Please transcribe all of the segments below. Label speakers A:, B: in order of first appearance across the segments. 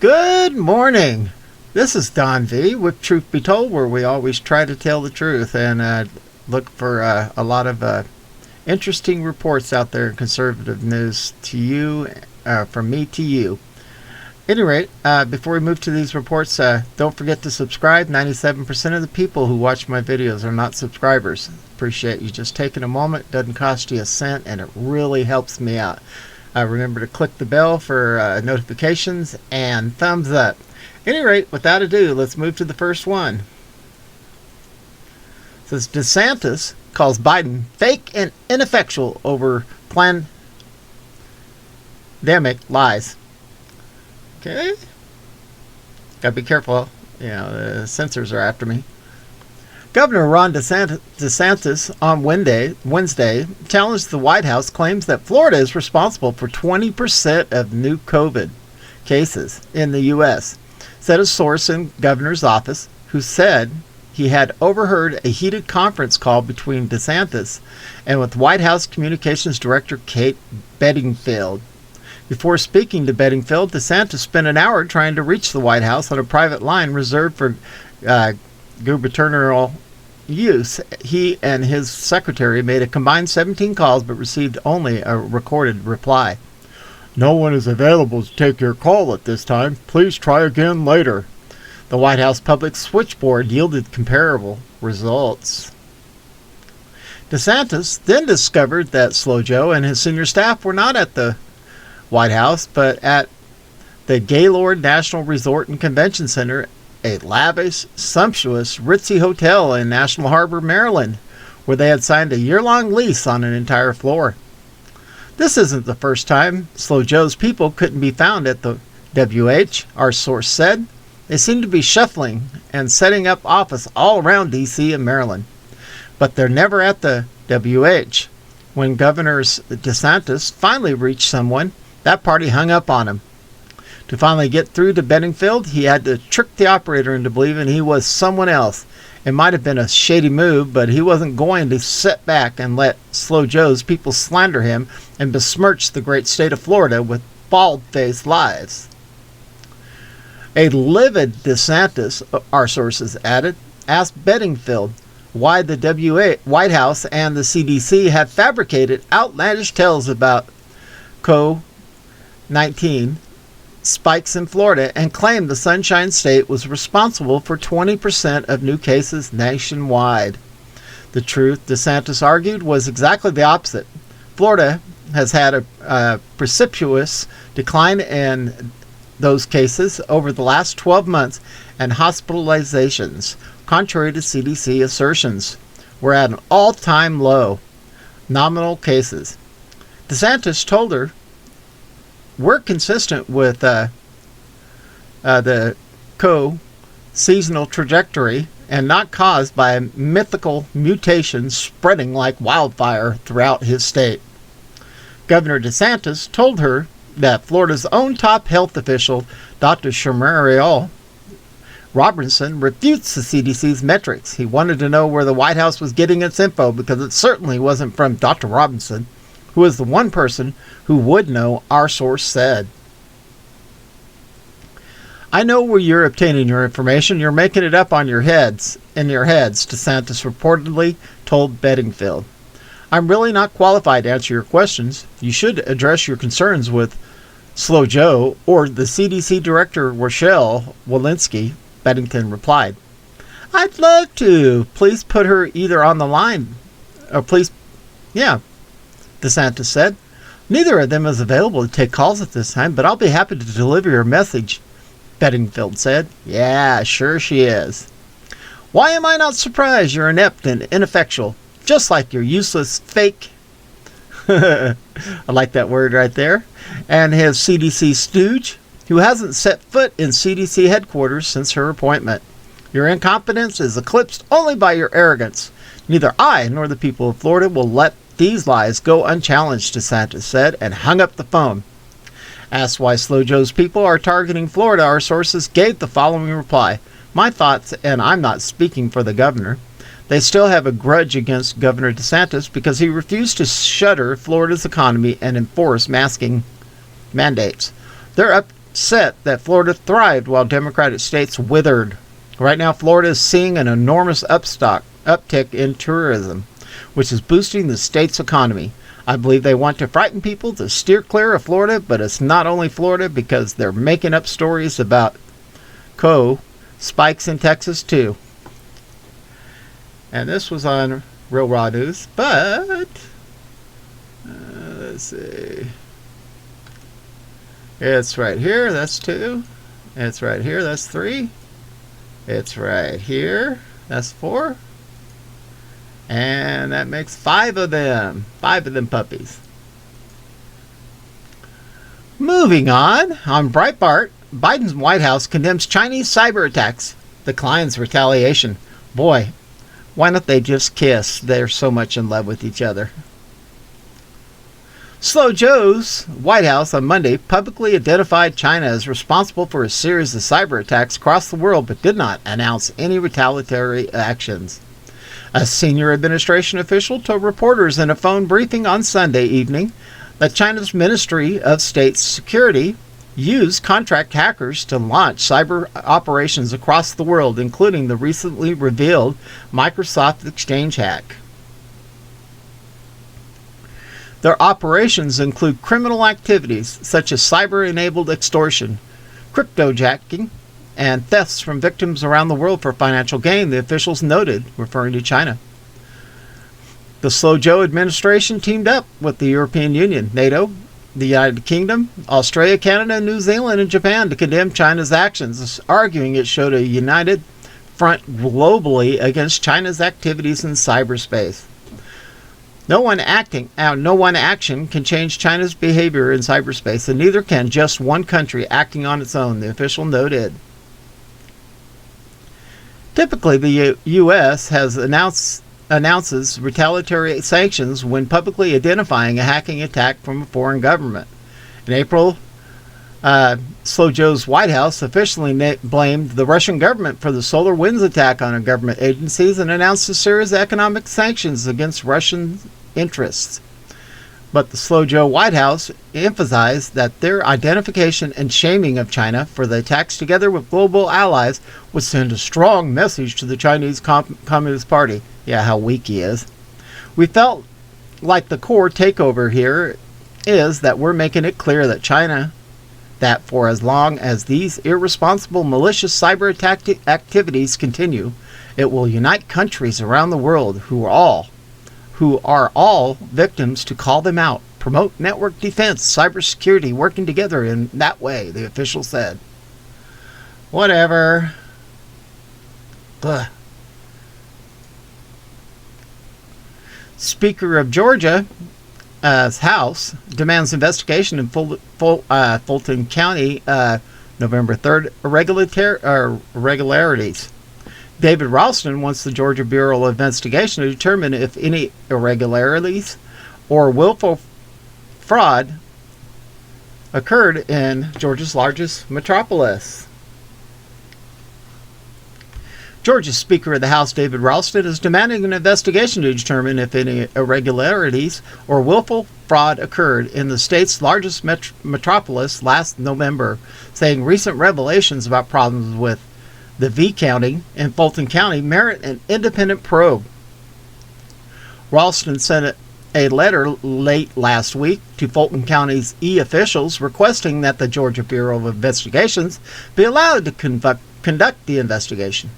A: Good morning. This is Don V with Truth Be Told, where we always try to tell the truth and look for a lot of interesting reports out there in conservative news to you, from me to you. At any rate, before we move to these reports, don't forget to subscribe. 97% of the people who watch my videos are not subscribers. Appreciate you just taking a moment. Doesn't cost you a cent, and it really helps me out. Remember to click the bell for notifications and thumbs up. At any rate, without ado, let's move to the first one. It says DeSantis calls Biden fake and ineffectual over pandemic lies. Okay. Gotta be careful. The censors are after me. Governor Ron DeSantis on Wednesday challenged the White House claims that Florida is responsible for 20% of new COVID cases in the U.S., said a source in governor's office who said he had overheard a heated conference call between DeSantis and with White House Communications Director Kate Bedingfield. Before speaking to Bedingfield, DeSantis spent an hour trying to reach the White House on a private line reserved for gubernatorial use. He and his secretary made a combined 17 calls but received only a recorded reply. "No one is available to take your call at this time. Please try again later." The White House public switchboard yielded comparable results. DeSantis then discovered that Slow Joe and his senior staff were not at the White House, but at the Gaylord National Resort and Convention Center, a lavish, sumptuous, ritzy hotel in National Harbor, Maryland, where they had signed a year-long lease on an entire floor. This isn't the first time Slow Joe's people couldn't be found at the WH, our source said. They seem to be shuffling and setting up office all around D.C. and Maryland. But they're never at the WH. When Governor DeSantis finally reached someone, that party hung up on him. To finally get through to Bedingfield, he had to trick the operator into believing he was someone else. It might have been a shady move, but he wasn't going to sit back and let Slow Joe's people slander him and besmirch the great state of Florida with bald-faced lies. A livid DeSantis, our sources added, asked Bedingfield why the White House and the CDC had fabricated outlandish tales about COVID-19 spikes in Florida and claimed the Sunshine State was responsible for 20% of new cases nationwide. The truth, DeSantis argued, was exactly the opposite. Florida has had a precipitous decline in those cases over the last 12 months, and hospitalizations, contrary to CDC assertions, were at an all-time low. Nominal cases. DeSantis told her, "We're consistent with the seasonal trajectory and not caused by a mythical mutation spreading like wildfire throughout his state." Governor DeSantis told her that Florida's own top health official, Dr. Shamariel Robinson, refutes the CDC's metrics. He wanted to know where the White House was getting its info because it certainly wasn't from Dr. Robinson, who is the one person who would know, our source said. "I know where you're obtaining your information. You're making it up in your heads, DeSantis reportedly told Bedingfield. "I'm really not qualified to answer your questions. You should address your concerns with Slow Joe or the CDC Director Rochelle Walensky," Bedingfield replied. "I'd love to. Please put her either on the line or please..." "Yeah," DeSantis said. "Neither of them is available to take calls at this time, but I'll be happy to deliver your message," Bedingfield said. "Yeah, sure she is." "Why am I not surprised? You're inept and ineffectual, just like your useless fake," I like that word right there, "and his CDC stooge, who hasn't set foot in CDC headquarters since her appointment. Your incompetence is eclipsed only by your arrogance. Neither I nor the people of Florida will let these lies go unchallenged," DeSantis said, and hung up the phone. Asked why Slow Joe's people are targeting Florida, our sources gave the following reply. "My thoughts, and I'm not speaking for the governor. They still have a grudge against Governor DeSantis because he refused to shutter Florida's economy and enforce masking mandates. They're set that Florida thrived while Democratic states withered. Right now, Florida is seeing an enormous uptick in tourism, which is boosting the state's economy. I believe they want to frighten people to steer clear of Florida, but it's not only Florida because they're making up stories about spikes in Texas too. And this was on Real Raw News, but let's see. It's right here, that's 2. It's right here, that's 3. It's right here, that's 4. And that makes 5 of them. 5 of them puppies. Moving on Breitbart, Biden's White House condemns Chinese cyber attacks, declines retaliation. Boy, why don't they just kiss? They're so much in love with each other. Slow Joe's White House on Monday publicly identified China as responsible for a series of cyber attacks across the world, but did not announce any retaliatory actions. A senior administration official told reporters in a phone briefing on Sunday evening that China's Ministry of State Security used contract hackers to launch cyber operations across the world, including the recently revealed Microsoft Exchange hack. Their operations include criminal activities such as cyber-enabled extortion, cryptojacking, and thefts from victims around the world for financial gain, the officials noted, referring to China. The Slow Joe administration teamed up with the European Union, NATO, the United Kingdom, Australia, Canada, New Zealand, and Japan to condemn China's actions, arguing it showed a united front globally against China's activities in cyberspace. No one action can change China's behavior in cyberspace, and neither can just one country acting on its own, the official noted. Typically, the U.S. announces retaliatory sanctions when publicly identifying a hacking attack from a foreign government. In April, Slow Joe's White House officially blamed the Russian government for the SolarWinds attack on government agencies and announced a series of economic sanctions against Russian interests. But the Slow Joe White House emphasized that their identification and shaming of China for the attacks, together with global allies, would send a strong message to the Chinese Communist Party. Yeah, how weak he is. We felt like the core takeover here is that we're making it clear that China, that for as long as these irresponsible malicious cyber attack activities continue, it will unite countries around the world who are all victims to call them out, promote network defense, cybersecurity, working together in that way, the official said. Whatever. Ugh. Speaker of Georgia's House demands investigation in Fulton County November 3rd irregularities. David Ralston wants the Georgia Bureau of Investigation to determine if any irregularities or willful fraud occurred in Georgia's largest metropolis. Georgia's Speaker of the House, David Ralston, is demanding an investigation to determine if any irregularities or willful fraud occurred in the state's largest metropolis last November, saying recent revelations about problems with the V counting in Fulton County merit an independent probe. Ralston sent a letter late last week to Fulton County's officials requesting that the Georgia Bureau of Investigations be allowed to conduct the investigation.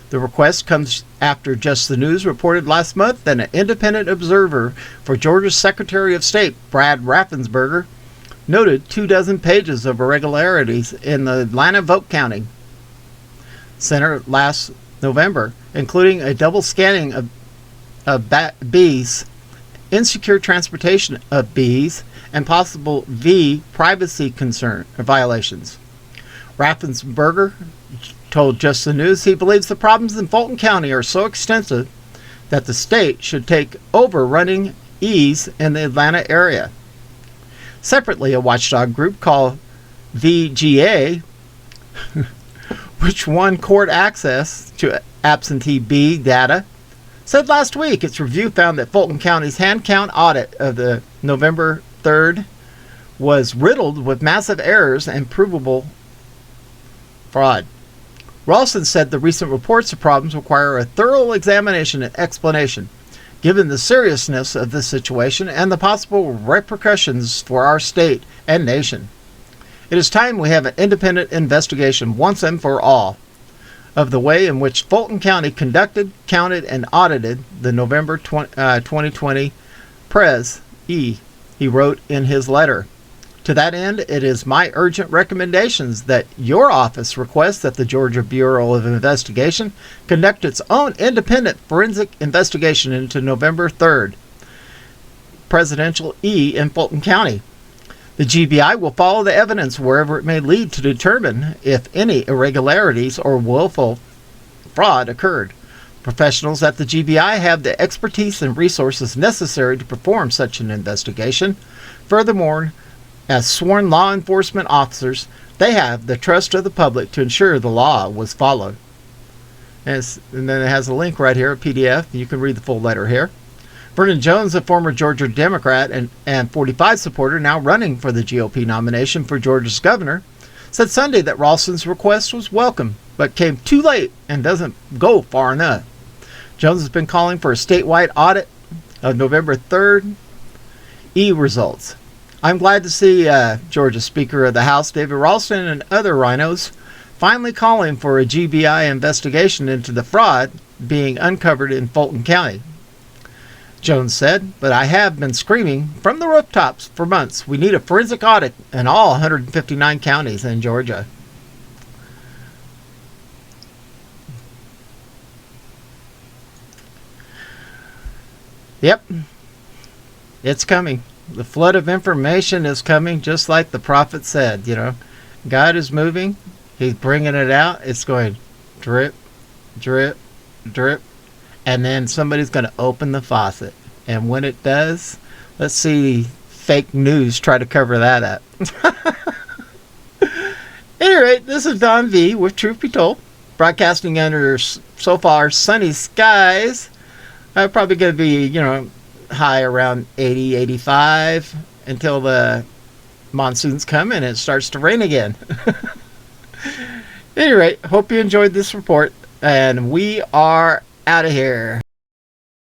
A: The request comes after Just the News reported last month that an independent observer for Georgia's Secretary of State, Brad Raffensperger, noted 24 pages of irregularities in the Atlanta vote counting center last November, including a double scanning of bees, insecure transportation of bees, and possible V privacy concern violations. Raffensperger told Just the News he believes the problems in Fulton County are so extensive that the state should take over running E's in the Atlanta area. Separately, a watchdog group called VGA, which won court access to absentee bee data, said last week its review found that Fulton County's hand count audit of the November 3rd was riddled with massive errors and provable fraud. Ralston said the recent reports of problems require a thorough examination and explanation, given the seriousness of the situation and the possible repercussions for our state and nation. It is time we have an independent investigation once and for all of the way in which Fulton County conducted, counted, and audited the November 2020 Pres. He wrote in his letter. To that end, it is my urgent recommendations that your office request that the Georgia Bureau of Investigation conduct its own independent forensic investigation into November 3rd presidential in Fulton County. The GBI will follow the evidence wherever it may lead to determine if any irregularities or willful fraud occurred. Professionals at the GBI have the expertise and resources necessary to perform such an investigation. Furthermore, as sworn law enforcement officers, they have the trust of the public to ensure the law was followed. And then it has a link right here, a PDF. You can read the full letter here. Vernon Jones, a former Georgia Democrat and 45 supporter now running for the GOP nomination for Georgia's governor, said Sunday that Ralston's request was welcome, but came too late and doesn't go far enough. Jones has been calling for a statewide audit of November 3rd results. I'm glad to see Georgia Speaker of the House, David Ralston, and other rhinos finally calling for a GBI investigation into the fraud being uncovered in Fulton County. Jones said, but I have been screaming from the rooftops for months. We need a forensic audit in all 159 counties in Georgia. Yep, it's coming. The flood of information is coming, just like the prophet said. God is moving. He's bringing it out. It's going drip, drip, drip. And then somebody's going to open the faucet. And when it does, let's see fake news try to cover that up. At any rate, this is Don V with Truth Be Told, broadcasting under so far sunny skies. Probably going to be, high around 80, 85 until the monsoons come and it starts to rain again. At any rate, hope you enjoyed this report, and we are out of here.